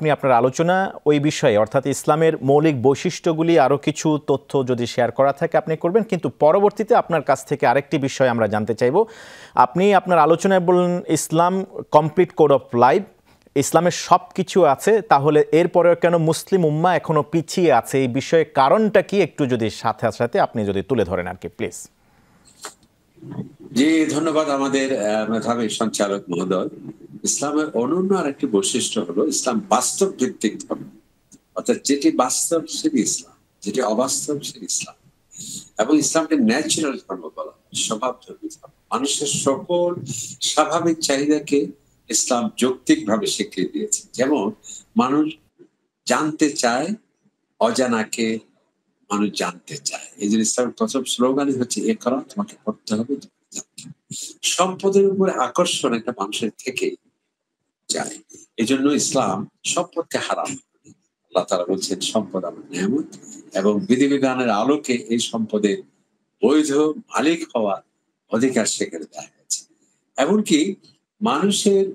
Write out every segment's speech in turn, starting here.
আপনি আপনার আলোচনা ওই বিষয়ে অর্থাৎ ইসলামের মৌলিক বৈশিষ্ট্যগুলি আরও কিছু তথ্য যদি শেয়ার করা থাকে আপনি করবেন, কিন্তু পরবর্তীতে আপনার কাছ থেকে আরেকটি বিষয় আমরা জানতে চাইব। আপনি আপনার আলোচনায় বললেন ইসলাম কমপ্লিট কোড অফ লাইফ, ইসলামের সব কিছু আছে, তাহলে এরপরেও কেন মুসলিম উম্মাহ এখনো পিছিয়ে আছে, এই বিষয়ে কারণটা কি একটু যদি সাথে সাথে আপনি যদি তুলে ধরেন আর কি প্লিজ। জি, ধন্যবাদ আমাদের মেধাবী সঞ্চালক মহোদয়। ইসলামের অনন্য আরেকটি বৈশিষ্ট্য হলো ইসলাম বাস্তব ভিত্তিক ধর্ম, অর্থাৎ যেটি বাস্তব সেটি ইসলাম, যেটি অবাস্তব সেটি ইসলাম। এবং ইসলামকে ন্যাচারাল ধর্ম বলা হয়, স্বভাব ধর্মী ধর্ম। মানুষের সকল স্বাভাবিক চাহিদাকে ইসলাম যৌক্তিক ভাবে স্বীকৃতি দিয়েছে। যেমন মানুষ জানতে চায়, অজানাকে মানুষ জানতে চায়। এই জন্য ইসলামের প্রথম স্লোগানই হচ্ছে একরা, তোমাকে পড়তে হবে। সম্পদের উপরে আকর্ষণ একটা মানুষের থেকে যায়, এই জন্য ইসলাম সম্পদকে হারাম। আল্লাহ তাআলা বলছেন সম্পদ আমার নিয়ামত, এবং বিধিবিধানের আলোকে এই সম্পদের বৈধ মালিক হওয়ার অধিকার সেখানে দেওয়া হয়েছে। এমনকি মানুষের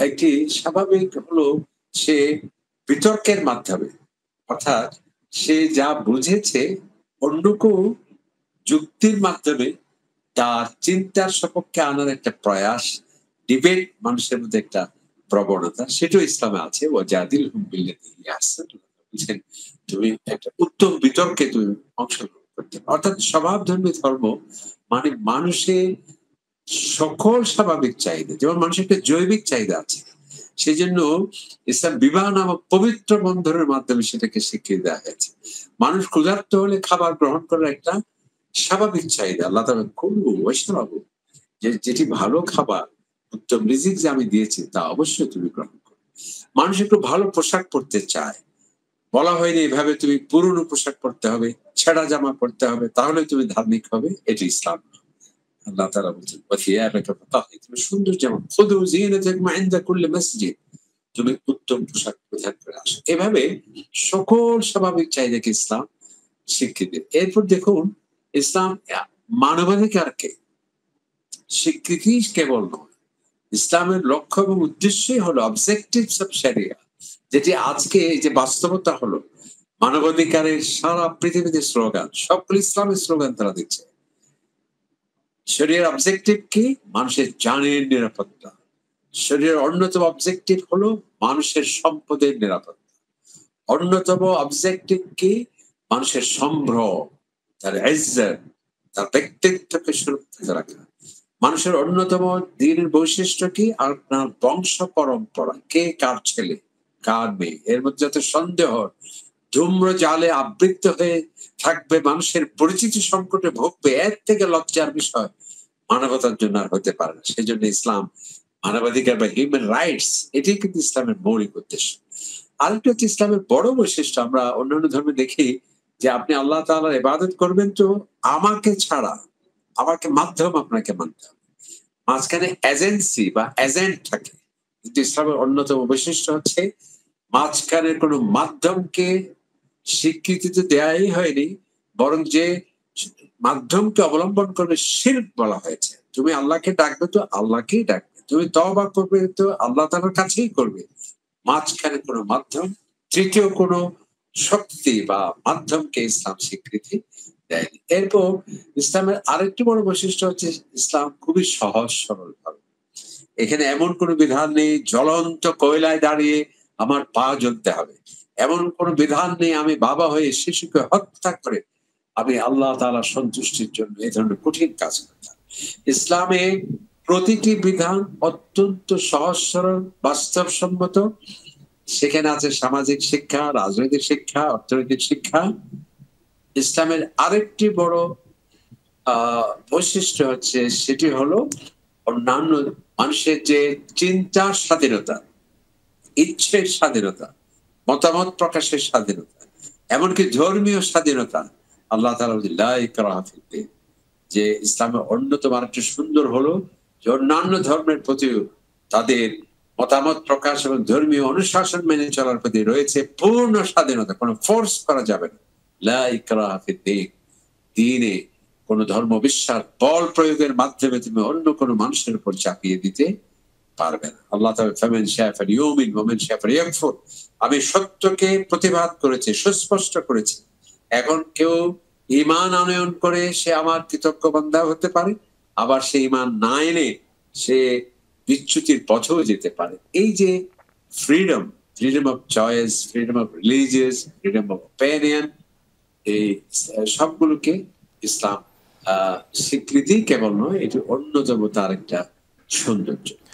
একটি স্বাভাবিক হলো সে বিতর্কের মাধ্যমে, অর্থাৎ সে যা বুঝেছে অন্যকেও যুক্তির মাধ্যমে তার চিন্তার সপক্ষে আনার একটা প্রয়াস, ডিবেট মানুষের মধ্যে একটা প্রবণতা, সেটাও ইসলামে আছে। ও জাদিল হুম বিল্লাতি হিয়া আহসান, তুমি একটা উত্তম বিতর্কে তুমি অংশগ্রহণ করতে, অর্থাৎ স্বভাবধর্মী ধর্ম মানে মানুষের সকল স্বাভাবিক চাহিদা, যেমন মানুষের একটা জৈবিক চাহিদা আছে, সেই জন্য ইসলাম বিবাহ নামক পবিত্র বন্ধনের মাধ্যমে সেটাকে স্বীকৃতি দেওয়া হয়েছে। মানুষ ক্ষুধার্ত হলে খাবার গ্রহণ করার একটা স্বাভাবিক চাহিদা, আল্লাহ তাআলা করবো বৈষ্ণব, যেটি ভালো খাবার, উত্তম রিজিক যে আমি দিয়েছি তা অবশ্যই তুমি গ্রহণ করো। মানুষ একটু ভালো পোশাক পরতে চায়, বলা হয়নি এভাবে তুমি পুরনো পোশাক পরতে হবে, ছেঁড়া জামা পরতে হবে, তাহলে তুমি ধার্মিক হবে, এটি ইসলাম। আল্লাহ তাআলা বলছেন তুমি সুন্দর যেমন খুদু জিনাতাকুম ইনদা কুল্লি মসজিদ, তুমি উত্তম পোশাক পরিধান করে আসো। এভাবে সকল স্বাভাবিক চাহিদাকে ইসলাম স্বীকৃতি। এরপর দেখুন, ইসলাম মানবাধিকারকে স্বীকৃতি কেবল নয়, ইসলামের লক্ষ্য এবং উদ্দেশ্যই হলো অবজেক্টিভস অফ শরিয়া, যেটি আজকে যে বাস্তবতা হলো মানবাধিকারের সারা পৃথিবীতে স্লোগান, সকল ইসলামের স্লোগান তারা দিচ্ছে। শরিয়ার অবজেক্টিভ কি? মানুষের জানের নিরাপত্তা। শরিয়ার অন্যতম অবজেক্টিভ হলো মানুষের সম্পদের নিরাপত্তা। অন্যতম অবজেক্টিভ কি? মানুষের সম্ভ্রম, তার ইজ্জত, তার ব্যক্তিত্বকে সুরক্ষিত রাখা। মানুষের অন্যতম দিনের বৈশিষ্ট্য কি? আপনার বংশ পরম্পরা, কে কার ছেলে, কার মেয়ে, এর মধ্যে যত সন্দেহ, ধূম্র জালে আবৃত হয়ে থাকবে, মানুষের পরিচিতি সংকটে ভুগবে, এর থেকে লজ্জার বিষয় মানবতার জন্য আর হতে পারে না। সেই জন্য ইসলাম মানবাধিকার বা হিউম্যান রাইটস, এটি কিন্তু ইসলামের মৌলিক উদ্দেশ্য। আরেকটা হচ্ছে ইসলামের বড় বৈশিষ্ট্য, আমরা অন্যান্য ধর্মে দেখি যে আপনি আল্লাহ তাআলার ইবাদত করবেন তো আমাকে ছাড়া, আমাকে মাধ্যম আপনাকে মানতে হবে, মাঝখানে এজেন্সি বা এজেন্ট থাকে। কিন্তু ইসলামের অন্যতম বৈশিষ্ট্য হচ্ছে মাঝখানের কোনো মাধ্যমকে স্বীকৃতি তো দেয়াই হয়নি, বরং যে মাধ্যমকে অবলম্বন করবে শিরক বলা হয়েছে। তুমি আল্লাহকে ডাকবে তো আল্লাহকেই ডাকবে, তুমি তওবা করবে তো আল্লাহ তাআলার কাছেই করবে, মাঝখানে কোনো মাধ্যম, তৃতীয় কোনো শক্তি বা মাধ্যমকে ইসলাম স্বীকৃতি দেয়নি। এরপর ইসলামের আরেকটি বড় বৈশিষ্ট্য হচ্ছে ইসলাম খুবই সহজ সরল ধর্ম। এখানে এমন কোনো বিধান নেই জ্বলন্ত কয়লায় দাঁড়িয়ে আমার পা জ্বলতে হবে, এমন কোনো বিধান নেই আমি বাবা হয়ে শিশুকে হত্যা করে আমি আল্লাহ তাআলার সন্তুষ্টির জন্য এই ধরনের কঠিন কাজ করতাম। ইসলামে প্রতিটি বিধান অত্যন্ত সহজ সরল বাস্তবসম্মত। সেখানে আছে সামাজিক শিক্ষা, রাজনৈতিক শিক্ষা, অর্থনৈতিক শিক্ষা। ইসলামের আরেকটি বড় বৈশিষ্ট্য হচ্ছে সেটি হলো অন্যান্য মানুষের যে চিন্তার স্বাধীনতা, ইচ্ছের স্বাধীনতা, মতামত প্রকাশের স্বাধীনতা, এমনকি ধর্মীয় স্বাধীনতা। আল্লাহ তাআলা বলেন লা ইকরাহা ফিদ্দীন, যে ইসলামের অন্যতম আরেকটি সুন্দর হলো যে অন্যান্য ধর্মের প্রতি তাদের মতামত প্রকাশ এবং ধর্মীয় অনুশাসন মেনে চলার প্রতি রয়েছে পূর্ণ স্বাধীনতা, কোনো ফোর্স করা যাবে না। লা ইকরাহা ফিদ্দীন, দ্বীনে কোন ধর্ম বিশ্বাস বল প্রয়োগের মাধ্যমে তুমি অন্য কোনো মানুষের উপর চাপিয়ে দিতে পারবে না। আল্লাহ তাআলা ফামান শাআ ফালইউমিন ওয়া মান শাআ ফালইয়াকফুর, আমি সত্যকে প্রতিবাদ করেছি, সুস্পষ্ট করেছি। এখন কেউ ঈমান আনয়ন করে সে আমার কৃতজ্ঞ বান্দা হতে পারে, আবার সে ঈমান না এনে সে বিচ্যুতির পথেও যেতে পারে। এই যে freedom, freedom of choice, freedom of religious, freedom of opinion, এই সবগুলোকে ইসলাম স্বীকৃতি কেবল নয়, এটি অন্যতম তার একটা সৌন্দর্য।